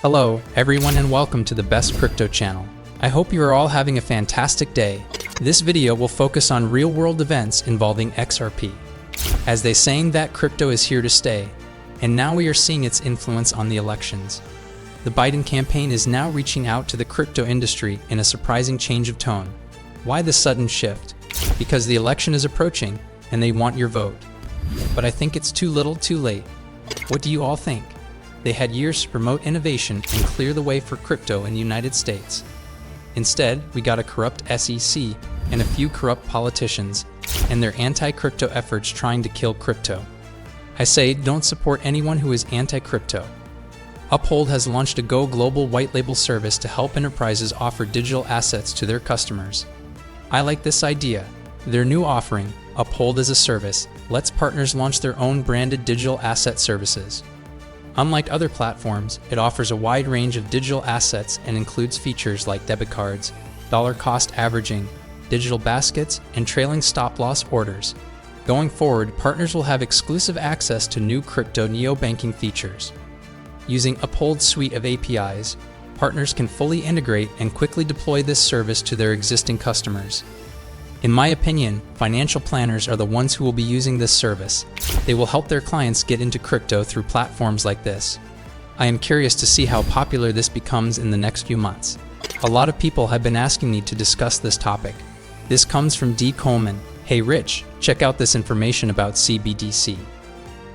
Hello, everyone, and welcome to the Best Crypto channel. I hope you are all having a fantastic day. This video will focus on real-world events involving XRP. As they saying that crypto is here to stay, and now we are seeing its influence on the elections. The Biden campaign is now reaching out to the crypto industry in a surprising change of tone. Why the sudden shift? Because the election is approaching, and they want your vote. But I think it's too little too late. What do you all think? They had years to promote innovation and clear the way for crypto in the United States. Instead, we got a corrupt SEC and a few corrupt politicians and their anti-crypto efforts trying to kill crypto. I say don't support anyone who is anti-crypto. Uphold has launched a Go Global white label service to help enterprises offer digital assets to their customers. I like this idea. Their new offering, Uphold as a Service, lets partners launch their own branded digital asset services. Unlike other platforms, it offers a wide range of digital assets and includes features like debit cards, dollar cost averaging, digital baskets, and trailing stop-loss orders. Going forward, partners will have exclusive access to new crypto neobanking features. Using Uphold's suite of APIs, partners can fully integrate and quickly deploy this service to their existing customers. In my opinion, financial planners are the ones who will be using this service. They will help their clients get into crypto through platforms like this. I am curious to see how popular this becomes in the next few months. A lot of people have been asking me to discuss this topic. This comes from D. Coleman. Hey Rich, check out this information about CBDC.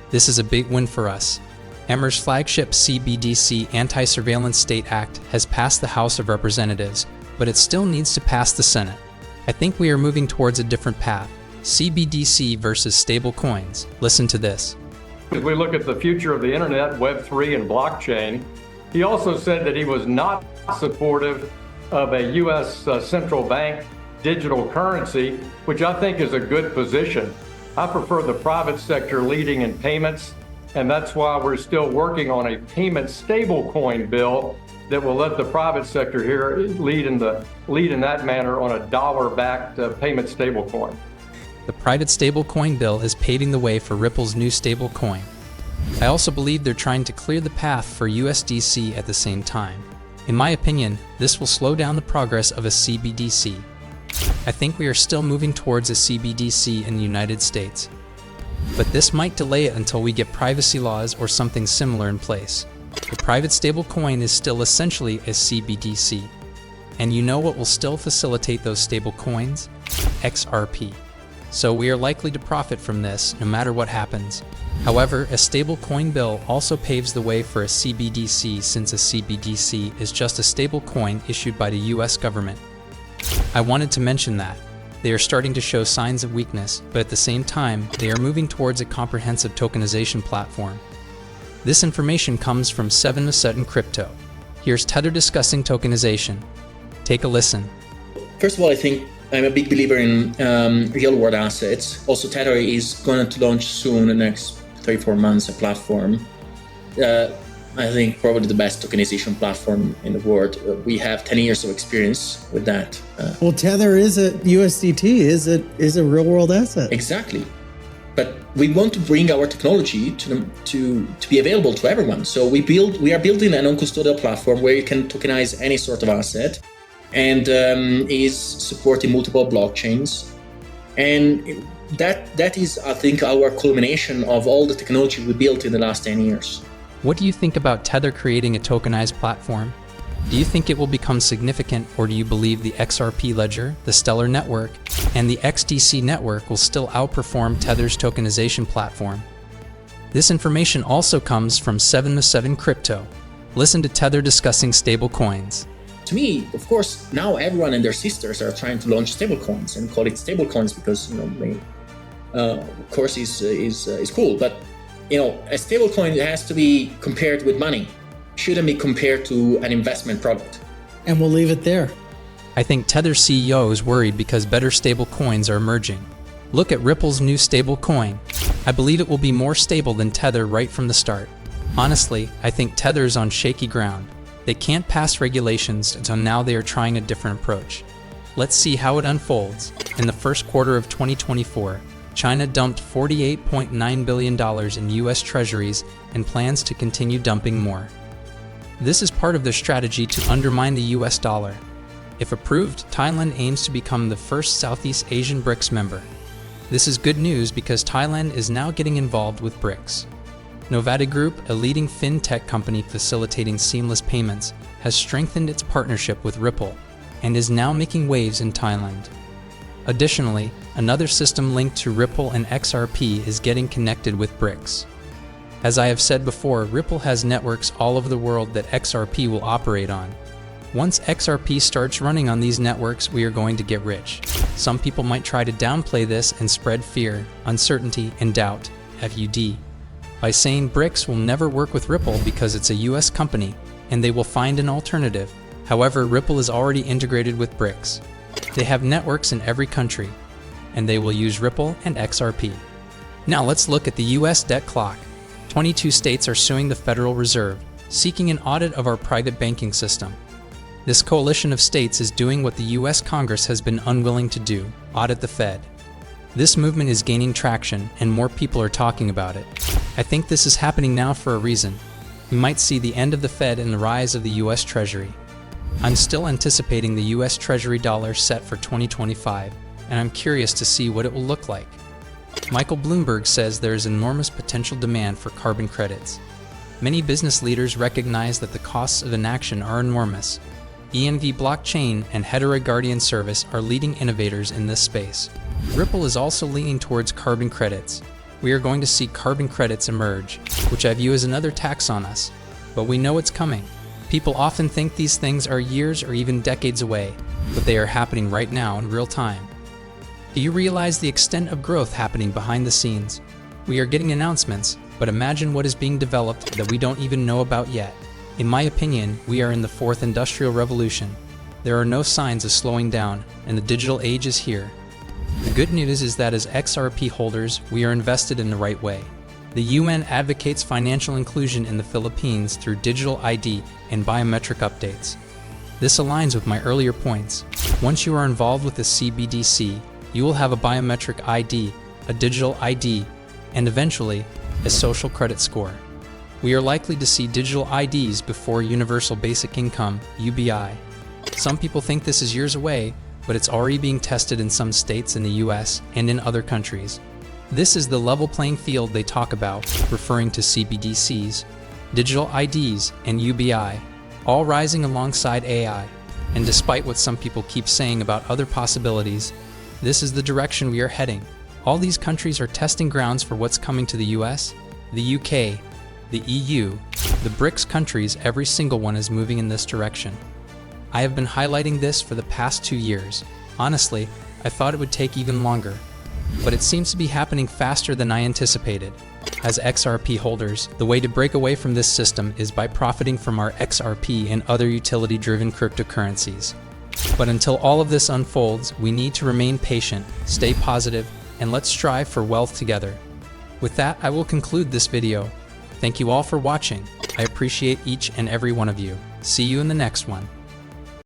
This is a big win for us. Emmer's flagship CBDC Anti-Surveillance State Act has passed the House of Representatives, but it still needs to pass the Senate. I think we are moving towards a different path. CBDC versus stable coins. Listen to this. As we look at the future of the internet, Web3 and blockchain, he also said that he was not supportive of a U.S. central bank digital currency, which I think is a good position. I prefer the private sector leading in payments, and that's why we're still working on a payment stablecoin bill that will let the private sector here lead in that manner on a dollar-backed payment stablecoin. The private stablecoin bill is paving the way for Ripple's new stablecoin. I also believe they're trying to clear the path for USDC at the same time. In my opinion, this will slow down the progress of a CBDC. I think we are still moving towards a CBDC in the United States. But this might delay it until we get privacy laws or something similar in place. The private stablecoin is still essentially a CBDC. And you know what will still facilitate those stablecoins? XRP. So we are likely to profit from this no matter what happens. However, a stablecoin bill also paves the way for a CBDC, since a CBDC is just a stablecoin issued by the US government. I wanted to mention that. They are starting to show signs of weakness, but at the same time, they are moving towards a comprehensive tokenization platform. This information comes from 7 Crypto. Here's Tether discussing tokenization. Take a listen. First of all, I think I'm a big believer in real-world assets. Also, Tether is going to launch soon, in the next 3-4 months, a platform. I think probably the best tokenization platform in the world. We have 10 years of experience with that. Well, Tether is a USDT, is a real-world asset. Exactly. But we want to bring our technology to be available to everyone. So we are building a non-custodial platform where you can tokenize any sort of asset, and is supporting multiple blockchains. And that is, I think, our culmination of all the technology we built in the last 10 years. What do you think about Tether creating a tokenized platform? Do you think it will become significant, or do you believe the XRP ledger, the Stellar network, and the XDC network will still outperform Tether's tokenization platform? This information also comes from 7 Crypto. Listen to Tether discussing stablecoins. To me, of course, now everyone and their sisters are trying to launch stablecoins and call it stablecoins because, of course, is cool. But a stablecoin has to be compared with money. Shouldn't be compared to an investment product. And we'll leave it there. I think Tether's CEO is worried because better stable coins are emerging. Look at Ripple's new stable coin. I believe it will be more stable than Tether right from the start. Honestly, I think Tether's on shaky ground. They can't pass regulations until now. They are trying a different approach. Let's see how it unfolds. In the first quarter of 2024, China dumped $48.9 billion in US treasuries and plans to continue dumping more. This is part of their strategy to undermine the US dollar. If approved, Thailand aims to become the first Southeast Asian BRICS member. This is good news because Thailand is now getting involved with BRICS. Novati Group, a leading fintech company facilitating seamless payments, has strengthened its partnership with Ripple and is now making waves in Thailand. Additionally, another system linked to Ripple and XRP is getting connected with BRICS. As I have said before, Ripple has networks all over the world that XRP will operate on. Once XRP starts running on these networks, we are going to get rich. Some people might try to downplay this and spread fear, uncertainty, and doubt, FUD, by saying BRICS will never work with Ripple because it's a US company and they will find an alternative. However, Ripple is already integrated with BRICS. They have networks in every country, and they will use Ripple and XRP. Now let's look at the US debt clock. 22 states are suing the Federal Reserve, seeking an audit of our private banking system. This coalition of states is doing what the US Congress has been unwilling to do, audit the Fed. This movement is gaining traction and more people are talking about it. I think this is happening now for a reason. We might see the end of the Fed and the rise of the US Treasury. I'm still anticipating the US Treasury dollar set for 2025, and I'm curious to see what it will look like. Michael Bloomberg says there is enormous potential demand for carbon credits. Many business leaders recognize that the costs of inaction are enormous. ENV Blockchain and Hedera Guardian Service are leading innovators in this space. Ripple is also leaning towards carbon credits. We are going to see carbon credits emerge, which I view as another tax on us, but we know it's coming. People often think these things are years or even decades away, but they are happening right now in real time. Do you realize the extent of growth happening behind the scenes? We are getting announcements, but imagine what is being developed that we don't even know about yet. In my opinion, we are in the fourth industrial revolution. There are no signs of slowing down, and the digital age is here. The good news is that as XRP holders, we are invested in the right way. The UN advocates financial inclusion in the Philippines through digital ID and biometric updates. This aligns with my earlier points. Once you are involved with the CBDC, you will have a biometric ID, a digital ID, and eventually, a social credit score. We are likely to see digital IDs before Universal Basic Income, UBI. Some people think this is years away, but it's already being tested in some states in the US and in other countries. This is the level playing field they talk about, referring to CBDCs, digital IDs, and UBI, all rising alongside AI. And despite what some people keep saying about other possibilities, this is the direction we are heading. All these countries are testing grounds for what's coming to the US, the UK, the EU, the BRICS countries. Every single one is moving in this direction. I have been highlighting this for the past 2 years. Honestly, I thought it would take even longer, but it seems to be happening faster than I anticipated. As XRP holders, the way to break away from this system is by profiting from our XRP and other utility-driven cryptocurrencies. But until all of this unfolds, we need to remain patient, stay positive, and let's strive for wealth together. With that, I will conclude this video. Thank you all for watching. I appreciate each and every one of you. See you in the next one.